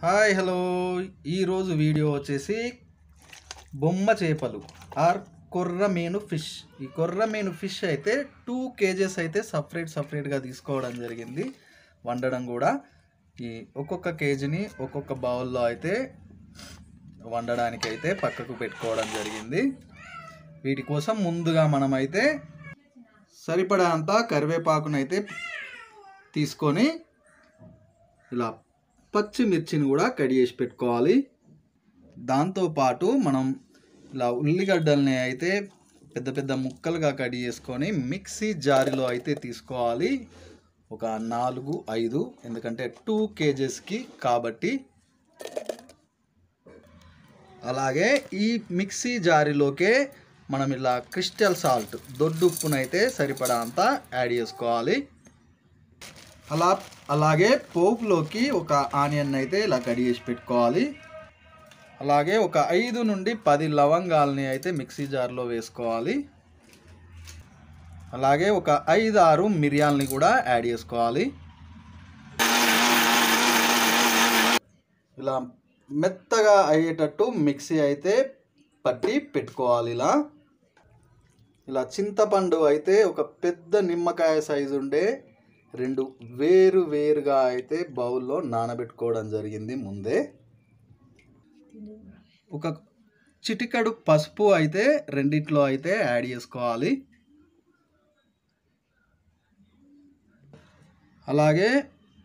Hi hello ఈరోజు video వచ్చేసి బొమ్మ చేపలు ఆర్ కొర్రమీను ఫిష్. ఈ కొర్రమీను ఫిష్ అయితే 2 kgs అయితే సపరేట్గా తీసుకోవడం జరిగింది. వండడం కూడా ఈ ఒక్కొక్క కేజీని ఒక్కొక్క బౌల్లో అయితే వండడానికి అయితే పక్కకు పెట్టుకోవడం జరిగింది. వీటి కోసం ముందుగా మనమైతే సరిపడా అంత కరివేపాకునైతే తీసుకొని ఇలా పచ్చిమిర్చిని కూడా కట్ చేసి పెట్టుకోవాలి. దాంతోపాటు మనం ఇలా ఉల్లిగడ్డల్ని అయితే పెద్ద పెద్ద ముక్కలుగా కట్ చేసుకొని మిక్సీ జారీలో అయితే తీసుకోవాలి. ఒక 4-5, ఎందుకంటే 2 kgsకి కాబట్టి. అలాగే ఈ మిక్సీ జారీలోకే మనం ఇలా క్రిస్టల్ సాల్ట్ దొడ్డుప్పునైతే సరిపడా అంత యాడ్ చేసుకోవాలి. అలాగే పోపులోకి ఒక ఆనియన్ అయితే ఇలా కట్ చేసి పెట్టుకోవాలి. అలాగే ఒక 5 నుండి 10 లవంగాల్ని అయితే మిక్సీ జార్లో వేసుకోవాలి. అలాగే ఒక 5-6 మిరియాలని కూడా యాడ్ చేసుకోవాలి. ఇలా మెత్తగా అయ్యేటట్టు మిక్సీ అయితే పట్టి పెట్టుకోవాలి. ఇలా చింతపండు అయితే ఒక పెద్ద నిమ్మకాయ సైజు ఉండే 2 వేరుగా అయితే బౌల్లో నానబెట్టుకోవడం జరిగింది. ముందే ఒక చిటికెడు పసుపు అయితే రెండిట్లో అయితే యాడ్ చేసుకోవాలి. అలాగే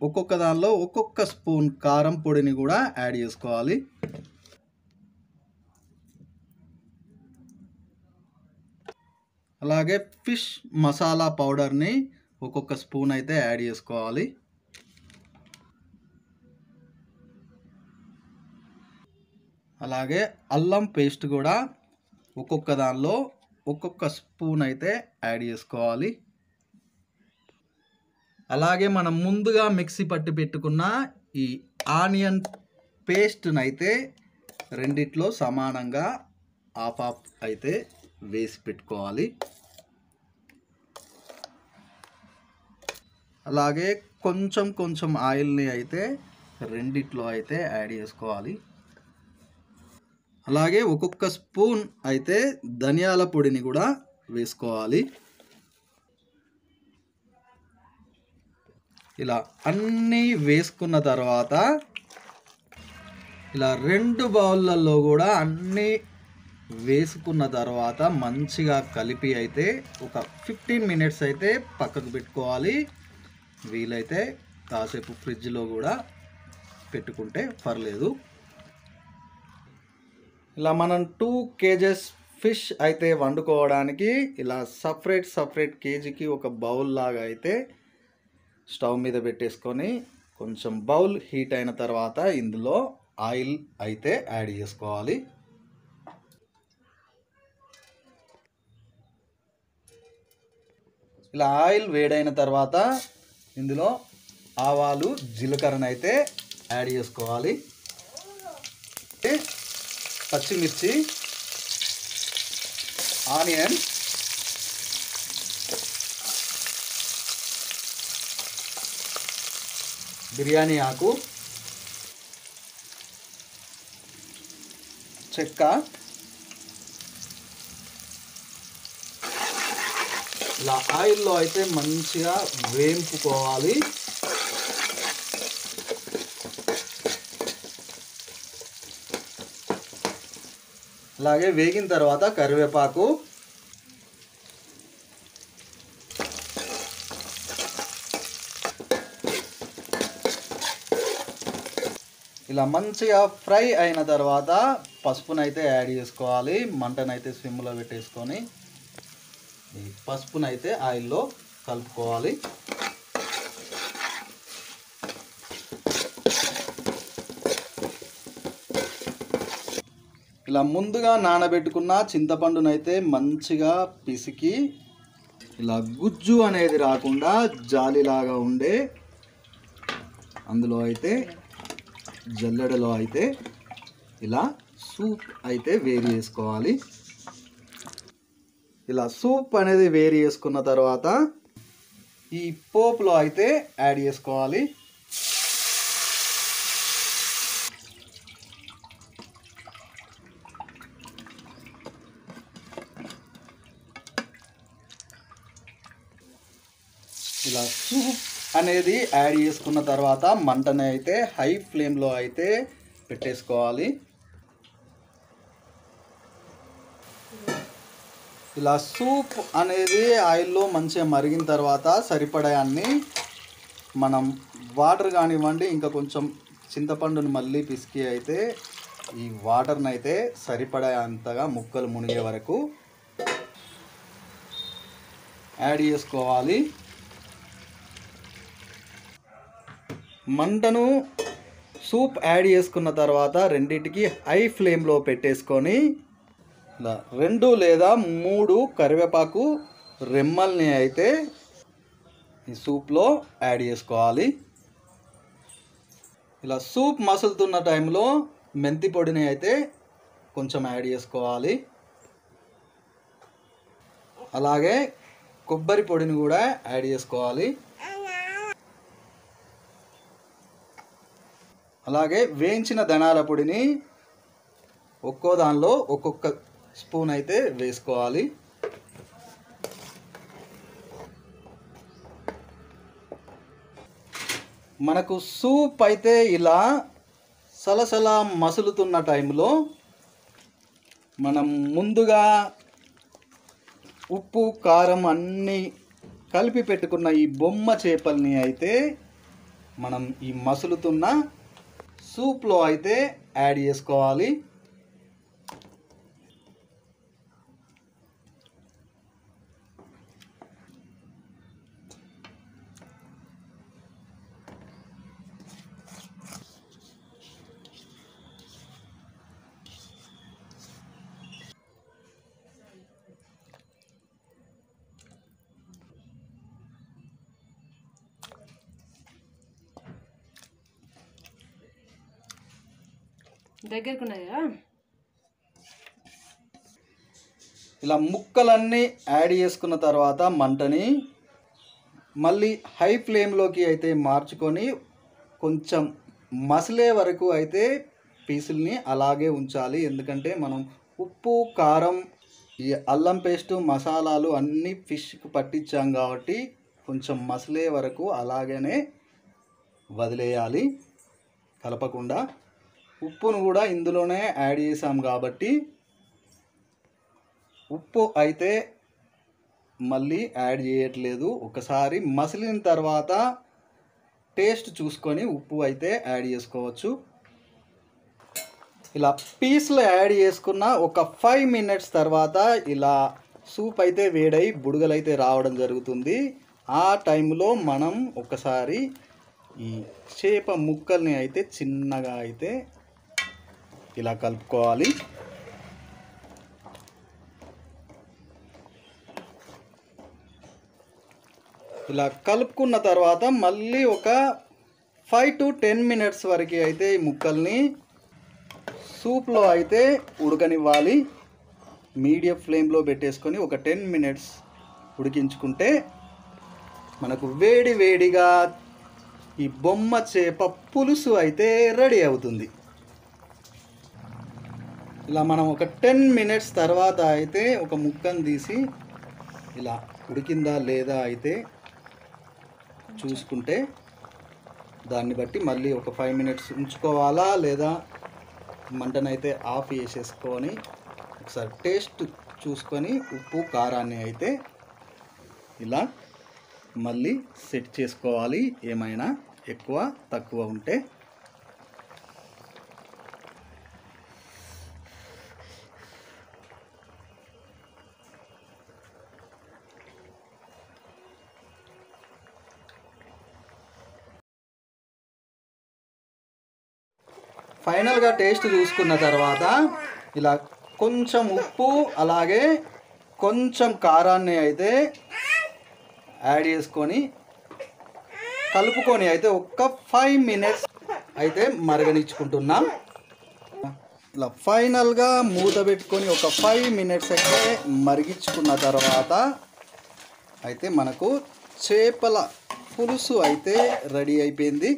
ఒక్కొక్క దానిలో ఒక్కొక్క స్పూన్ కారం పొడిని కూడా యాడ్ చేసుకోవాలి. అలాగే ఫిష్ మసాలా పౌడర్ని ఒక్కొక్క స్పూన్ అయితే యాడ్ చేసుకోవాలి. అలాగే అల్లం పేస్ట్ కూడా ఒక్కొక్క దానిలో ఒక్కొక్క స్పూన్ అయితే యాడ్ చేసుకోవాలి. అలాగే మనం ముందుగా మిక్సీ పట్టి పెట్టుకున్న ఈ ఆనియన్ పేస్ట్ని అయితే రెండిట్లో సమానంగా హాఫ్ అయితే వేసి పెట్టుకోవాలి. అలాగే కొంచెం ఆయిల్ని అయితే రెండిట్లో అయితే యాడ్ చేసుకోవాలి. అలాగే ఒక్కొక్క స్పూన్ అయితే ధనియాల పొడిని కూడా వేసుకోవాలి. ఇలా అన్నీ వేసుకున్న తర్వాత ఇలా 2 బౌళ్ళల్లో కూడా అన్నీ వేసుకున్న తర్వాత మంచిగా కలిపి అయితే ఒక 15 minutes అయితే పక్కకు పెట్టుకోవాలి. వీలైతే కాసేపు ఫ్రిడ్జ్లో కూడా పెట్టుకుంటే పర్లేదు. ఇలా మనం 2 kgs ఫిష్ అయితే వండుకోవడానికి ఇలా సపరేట్ కేజీకి ఒక బౌల్ లాగా అయితే స్టవ్ మీద పెట్టేసుకొని కొంచెం బౌల్ హీట్ అయిన తర్వాత ఇందులో ఆయిల్ అయితే యాడ్ చేసుకోవాలి. ఇలా ఆయిల్ వేడైన తర్వాత ఇందులో ఆవాలు జీలకర్రను అయితే యాడ్ చేసుకోవాలి. పచ్చిమిర్చి, ఆనియన్, బిర్యానీ ఆకు, చెక్క, ఇలా ఆయిల్లో అయితే మంచిగా వేంపుకోవాలి. అలాగే వేగిన తర్వాత కరివేపాకు, ఇలా మంచిగా ఫ్రై అయిన తర్వాత పసుపునైతే యాడ్ చేసుకోవాలి. మంటనైతే సిమ్లో పెట్టేసుకొని ఈ పసుపునైతే ఆయిల్లో కలుపుకోవాలి. ఇలా ముందుగా నానబెట్టుకున్న చింతపండునైతే మంచిగా పిసికి ఇలా గుజ్జు అనేది రాకుండా జాలిలాగా ఉండే అందులో అయితే జల్లెడలో అయితే ఇలా సూప్ అయితే వేడి చేసుకోవాలి. ఇలా సూప్ అనేది వేడి చేసుకున్న తర్వాత ఈ పోపులో అయితే యాడ్ చేసుకోవాలి. ఇలా సూప్ అనేది యాడ్ చేసుకున్న తర్వాత మంటని అయితే హై ఫ్లేమ్లో అయితే పెట్టేసుకోవాలి. ఇలా సూప్ అనేది ఆయిల్లో మంచిగా మరిగిన తర్వాత సరిపడే అన్ని మనం వాటర్ కానివ్వండి, ఇంకా కొంచెం చింతపండుని మళ్ళీ పిసికి అయితే ఈ వాటర్ని అయితే సరిపడే అంతగా ముక్కలు మునిగే వరకు యాడ్ చేసుకోవాలి. మంటను సూప్ యాడ్ చేసుకున్న తర్వాత రెండింటికి హై ఫ్లేమ్లో పెట్టేసుకొని ఇలా 2 లేదా 3 కరివేపాకు రెమ్మల్ని అయితే ఈ సూప్లో యాడ్ చేసుకోవాలి. ఇలా సూప్ మసులుతున్న టైంలో మెంతి పొడిని అయితే కొంచెం యాడ్ చేసుకోవాలి. అలాగే కొబ్బరి పొడిని కూడా యాడ్ చేసుకోవాలి. అలాగే వేయించిన ధనియాల పొడిని ఒక్కో దానిలో ఒక్కొక్క స్పూన్ అయితే వేసుకోవాలి. మనకు సూప్ అయితే ఇలా సలసల మసులుతున్న టైంలో మనం ముందుగా ఉప్పు కారం అన్నీ కలిపి పెట్టుకున్న ఈ బొమ్మ చేపల్ని అయితే మనం ఈ మసులుతున్న సూప్లో అయితే యాడ్ చేసుకోవాలి. దగ్గరకున్నాయా? ఇలా ముక్కలన్నీ యాడ్ చేసుకున్న తర్వాత మంటని మళ్ళీ హై ఫ్లేమ్లోకి అయితే మార్చుకొని కొంచెం మసిలే వరకు అయితే పీసుల్ని అలాగే ఉంచాలి. ఎందుకంటే మనం ఉప్పు కారం ఈ అల్లం పేస్టు మసాలాలు అన్నీ ఫిష్కి పట్టించాం కాబట్టి కొంచెం మసిలే వరకు అలాగనే వదిలేయాలి, కలపకుండా. ఉప్పును కూడా ఇందులోనే యాడ్ చేసాం కాబట్టి ఉప్పు అయితే మళ్ళీ యాడ్ చేయట్లేదు. ఒకసారి మసిలిన తర్వాత టేస్ట్ చూసుకొని ఉప్పు అయితే యాడ్ చేసుకోవచ్చు. ఇలా పీస్లు యాడ్ చేసుకున్న ఒక 5 మినిట్స్ తర్వాత ఇలా సూప్ అయితే వేడై బుడగలైతే రావడం జరుగుతుంది. ఆ టైంలో మనం ఒకసారి ఈ చేప ముక్కల్ని అయితే చిన్నగా అయితే ఇలా కలుపుకోవాలి. ఇలా కలుపుకున్న తర్వాత మళ్ళీ ఒక 5 to 10 మినిట్స్ వరకు అయితే ఈ ముక్కల్ని సూప్లో అయితే ఉడకనివ్వాలి. మీడియం ఫ్లేమ్లో పెట్టేసుకొని ఒక 10 మినిట్స్ ఉడికించుకుంటే మనకు వేడి వేడిగా ఈ బొమ్మ చేప పులుసు అయితే రెడీ అవుతుంది. ఇలా మనం ఒక 10 మినిట్స్ తర్వాత అయితే ఒక ముక్కను తీసి ఇలా ఉడికిందా లేదా అయితే చూసుకుంటే దాన్ని బట్టి మళ్ళీ ఒక 5 మినిట్స్ ఉంచుకోవాలా లేదా మంటనైతే ఆఫ్ చేసేసుకొని ఒకసారి టేస్ట్ చూసుకొని ఉప్పు కారాన్ని అయితే ఇలా మళ్ళీ సెట్ చేసుకోవాలి. ఏమైనా ఎక్కువ తక్కువ ఉంటే ఫైనల్గా టేస్ట్ చూసుకున్న తర్వాత ఇలా కొంచెం ఉప్పు అలాగే కొంచెం కారాన్ని అయితే యాడ్ చేసుకొని కలుపుకొని అయితే ఒక 5 మినిట్స్ అయితే మరగనిచ్చుకుంటున్నాం. ఇలా ఫైనల్గా మూత పెట్టుకొని ఒక 5 మినిట్స్ అయితే మరిగించుకున్న తర్వాత అయితే మనకు చేపల పులుసు అయితే రెడీ అయిపోయింది.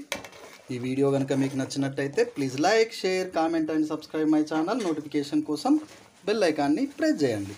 ఈ వీడియో కనుక మీకు నచ్చినట్టయితే please like, share, comment and subscribe my channel. Notification కోసం బెల్ ఐకాన్ని ప్రెస్ చేయండి.